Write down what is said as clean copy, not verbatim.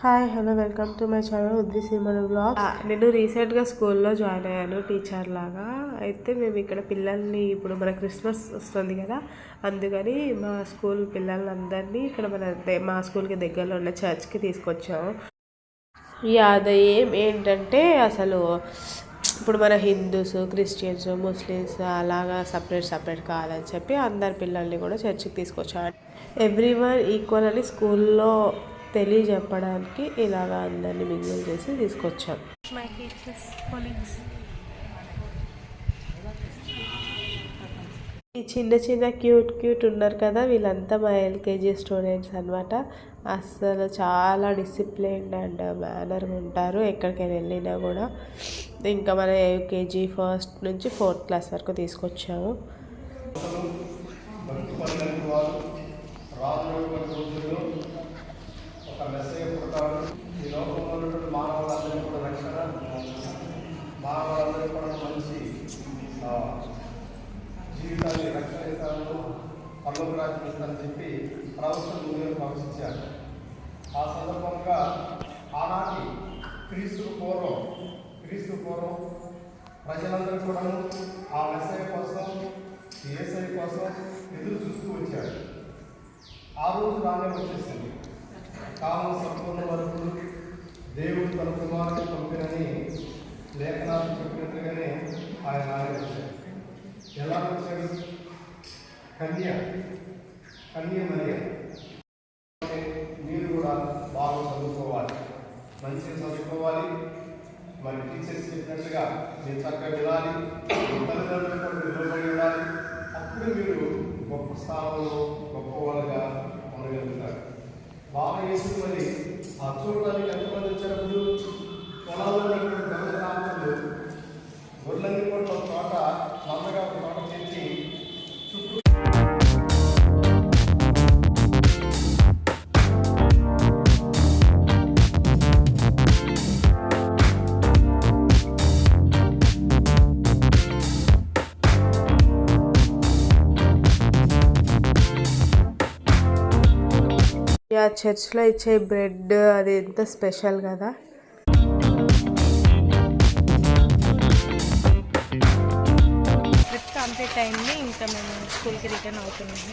Hi hello welcome to my channel ఉద్ది cinema blogs. నేను రీసెంట్గా స్కూల్లో జాయిన్ అయ్యాను టీచర్ లాగా. అయితే మేము ఇక్కడ పిల్లల్ని ఇప్పుడు మన క్రిస్మస్ వస్తుంది కదా, అందుకని మా స్కూల్ పిల్లలందరినీ ఇక్కడ మా స్కూల్కి దగ్గరలో ఉన్న చర్చ్కి తీసుకొచ్చాము. ఈ ఆదాయం ఏంటంటే అసలు ఇప్పుడు మన హిందూస్, క్రిస్టియన్స్, ముస్లిమ్స్ అలాగా సపరేట్ కాదని చెప్పి అందరి పిల్లల్ని కూడా చర్చికి తీసుకొచ్చాను. ఎవ్రీవన్ ఈక్వల్ అని స్కూల్లో తెలియజెప్పడానికి ఇలాగా అందరినీ మింగిల్ చేసి తీసుకొచ్చాం. My teachers colleagues. ఈ చిన్న క్యూట్ ఉన్నారు కదా, వీళ్ళంతా మా ఎల్కేజీ స్టూడెంట్స్ అనమాట. అసలు చాలా డిసిప్లిన్డ్ అండ్ మేనర్గా ఉంటారు ఎక్కడికైనా వెళ్ళినా కూడా. ఇంకా మన యూకేజీ ఫస్ట్ నుంచి 4th క్లాస్ వరకు తీసుకొచ్చాము. మానవులందరూ కూడా మంచి జీవితాన్ని రక్షిస్తాను, పనులు రాజేస్తానని చెప్పి ప్రభుత్వం ముందుగా ప్రవచించారు. ఆ సందర్భంగా ఆనాటి క్రీస్తు పూర్వం ప్రజలందరూ కూడా ఆ మెస్సయ్య కోసం, యేసయ్య కోసం ఎదురు చూస్తూ వచ్చారు. ఆ రోజు రానే వచ్చేసింది. కాలం సంపూర్ణ వరకు దేవుడు తన కుమారుని పంపినని లేఖనాలు చెప్పినట్లుగానే ఆయన వచ్చారు. ఎలా వచ్చాడు? కన్య మరియ. మీరు కూడా బాగా చదువుకోవాలి, మంచిగా చదువుకోవాలి. మరి టీచర్స్ చెప్పినట్లుగా మీరు చక్కగా వినాలి, తల్లిదండ్రులు కూడా నిలబడి ఉండాలి. అప్పుడు మీరు గొప్ప స్థానంలో గొప్పవాళ్ళుగా ఉండగలుగుతారు. బాగా వేసి మరి ఆ చూడడానికి ఎంతమంది వచ్చినప్పుడు పొలాలన్నీ కూడా గమనించాలి. గొర్రెలన్నీ కూడా ఒక చోట మందగా ఒక చోట చేసి చుట్టూ చర్చ్లో ఇచ్చే బ్రెడ్ అది ఎంత స్పెషల్ కదా. ట్రిప్ కంప్లీట్ అయింది, ఇంకా మేము స్కూల్కి రిటర్న్ అవుతున్నాము.